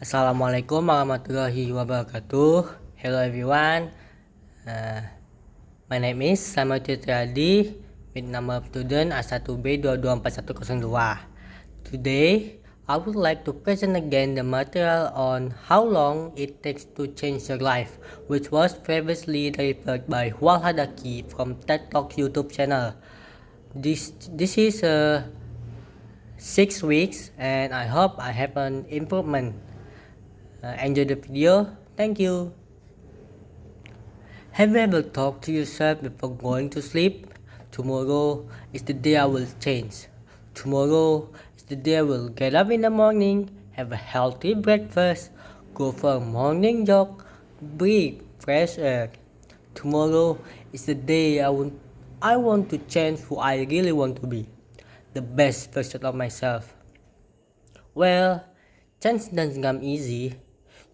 Assalamualaikum warahmatullahi wabarakatuh. Hello everyone. Uh, my name is Slamat Triadi with number of student A1B224102. Today, I would like to present again the material on how long it takes to change your life, which was previously referred by Nwal Hadaki from TED Talk YouTube channel. This is 6 weeks and I hope I have an improvement. Enjoy the video. Thank you. Have you ever talked to yourself before going to sleep? Tomorrow is the day I will change. Tomorrow is the day I will get up in the morning, have a healthy breakfast, go for a morning jog, breathe fresh air. Tomorrow is the day I want to change who I really want to be, the best version of myself. Well, change doesn't come easy.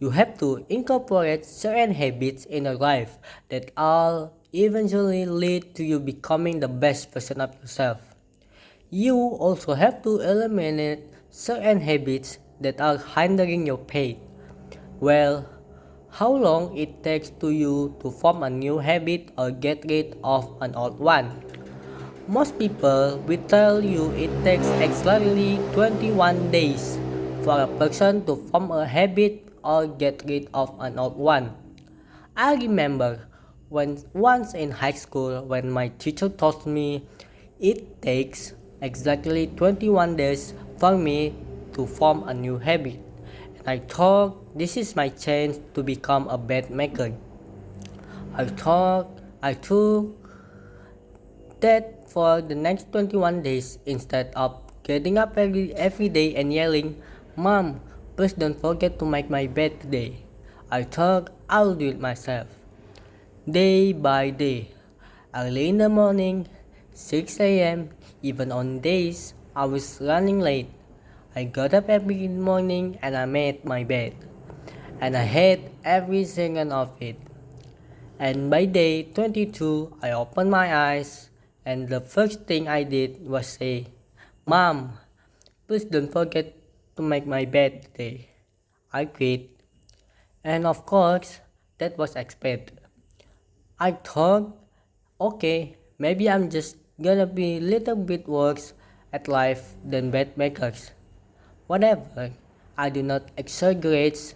You have to incorporate certain habits in your life that all eventually lead to you becoming the best version of yourself. You also have to eliminate certain habits that are hindering your path. Well, how long it takes to you to form a new habit or get rid of an old one? Most people will tell you it takes exactly 21 days for a person to form a habit or get rid of an old one. I remember once in high school when my teacher told me it takes exactly 21 days for me to form a new habit, and I thought this is my chance to become a bed maker. I took that for the next 21 days instead of getting up every day and yelling, "Mom, please don't forget to make my bed today." I thought I'll do it myself. Day by day, early in the morning, 6 a.m., even on days I was running late, I got up every morning and I made my bed. And I hate every second of it. And by day 22, I opened my eyes and the first thing I did was say, "Mom, please don't forget to make my bed today." I quit. And of course, that was expected. I thought, okay, maybe I'm just gonna be a little bit worse at life than bed makers. Whatever, I do not exaggerate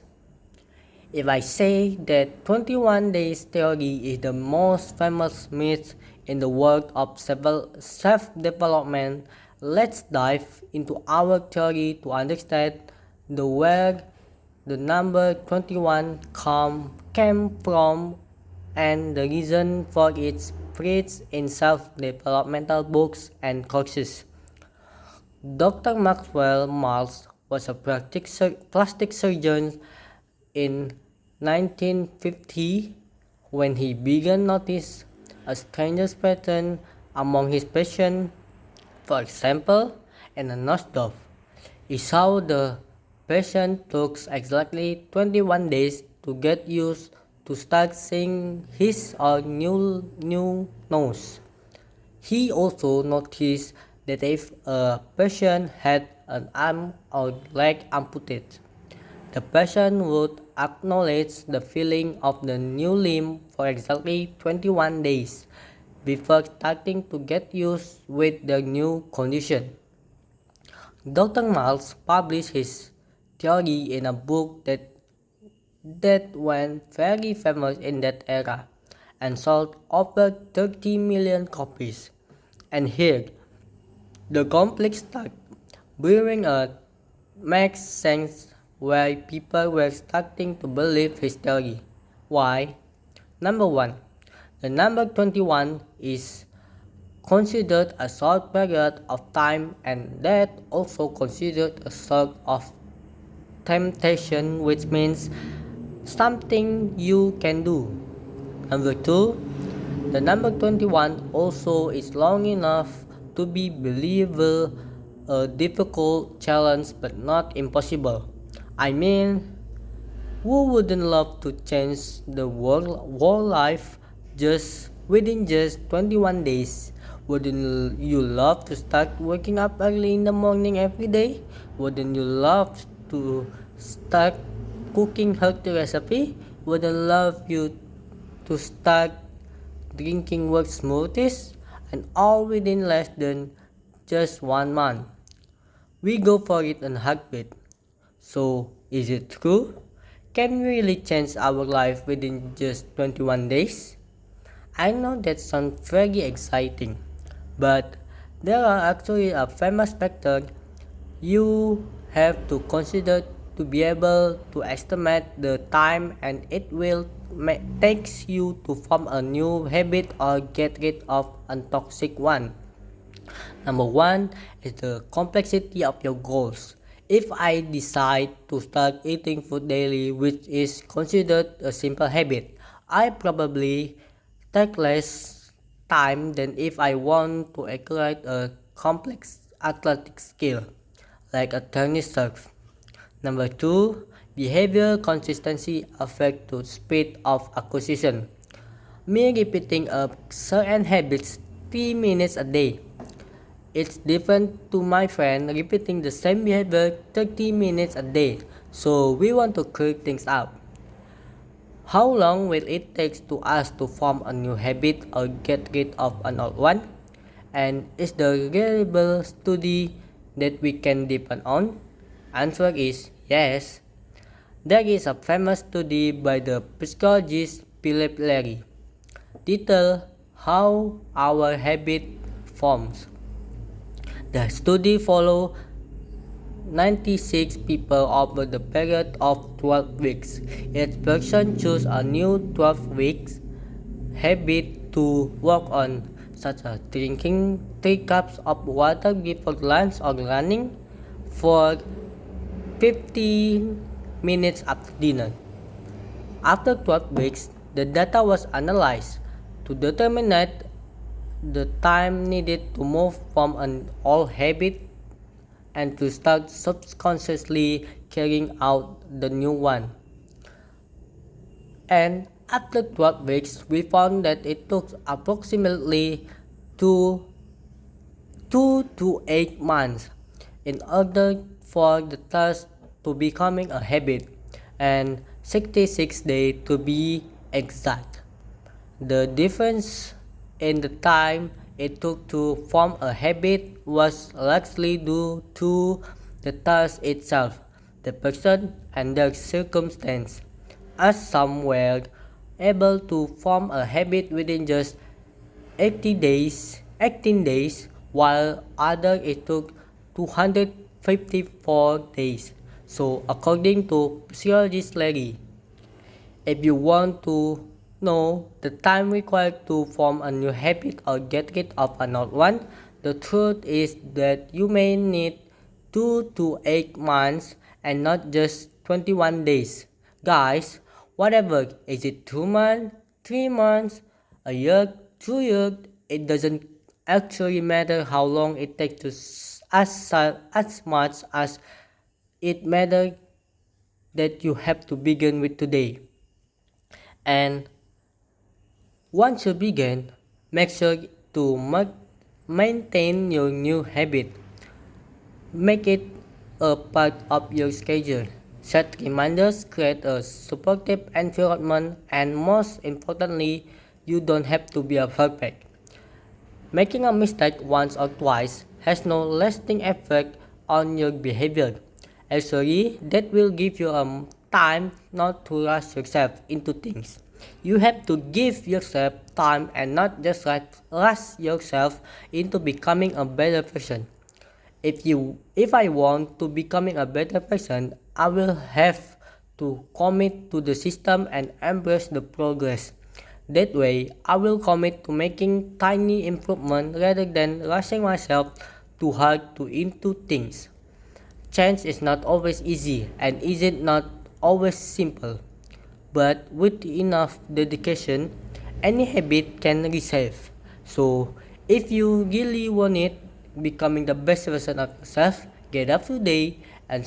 if I say that 21 days theory is the most famous myth in the world of self-development. Let's dive into our theory to understand where the number 21 came from and the reason for its place in self-developmental books and courses. Dr. Maxwell Maltz was a plastic surgeon in 1950 when he began notice a strange pattern among his patients. For example, in a nosedive, he saw the patient took exactly 21 days to get used to start seeing his or new nose. He also noticed that if a patient had an arm or leg amputated, the patient would acknowledge the feeling of the new limb for exactly 21 days before starting to get used with the new condition. Dr. Maltz published his theory in a book that went very famous in that era and sold over 30 million copies. And here, the conflict started brewing makes sense where people were starting to believe his theory. Why? Number 1. The number 21 is considered a short period of time and that also considered a sort of temptation, which means something you can do. Number 2, the number 21 also is long enough to be believable, a difficult challenge but not impossible. I mean, who wouldn't love to change the whole life within just 21 days? Wouldn't you love to start waking up early in the morning every day? Wouldn't you love to start cooking healthy recipe, would I love you to start drinking work smoothies and all within less than just 1 month. We go for it in a heartbeat. So, is it true? Can we really change our life within just 21 days? I know that sounds very exciting, but there are actually a famous factor you have to consider to be able to estimate the time and it will takes you to form a new habit or get rid of a toxic one. Number one is the complexity of your goals. If I decide to start eating food daily, which is considered a simple habit, I probably take less time than if I want to acquire a complex athletic skill, like a tennis serve. Number two, behavior consistency affect the speed of acquisition. Me repeating a certain habits 3 minutes a day. It's different to my friend repeating the same behavior 30 minutes a day. So we want to clear things up. How long will it take to us to form a new habit or get rid of an old one? And is there reliable study that we can depend on? Answer is yes. There is a famous study by the psychologist Philip Larry. Detail how our habit forms. The study followed 96 people over the period of 12 weeks. Each person chose a new 12 weeks habit to work on, such as drinking 3 cups of water before lunch or running for 15 minutes after dinner. After 12 weeks, the data was analyzed to determine the time needed to move from an old habit and to start subconsciously carrying out the new one. And after 12 weeks, we found that it took approximately 2 to 8 months in order for the task to becoming a habit and 66 days to be exact. The difference in the time it took to form a habit was largely due to the task itself, the person, and their circumstance, as some were able to form a habit within just 18 days, while others it took 254 days. So, according to psychologist Larry, if you want to know the time required to form a new habit or get rid of an old one, the truth is that you may need 2 to 8 months and not just 21 days. Guys, whatever, is it 2 months, 3 months, a year, 2 years, it doesn't actually matter how long it takes to as much as it matters that you have to begin with today. And once you begin, make sure to maintain your new habit. Make it a part of your schedule. Set reminders, create a supportive environment, and most importantly, you don't have to be perfect. Making a mistake once or twice has no lasting effect on your behavior. Actually, that will give you time not to rush yourself into things. You have to give yourself time and not just rush yourself into becoming a better person. If I want to becoming a better person, I will have to commit to the system and embrace the progress. That way, I will commit to making tiny improvements rather than rushing myself too hard to into things. Change is not always easy and is it not always simple. But with enough dedication, any habit can resave. So, if you really want it, becoming the best version of yourself, get up today and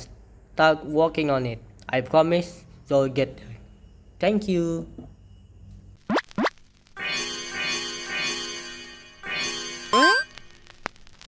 start working on it. I promise you'll get there. Thank you.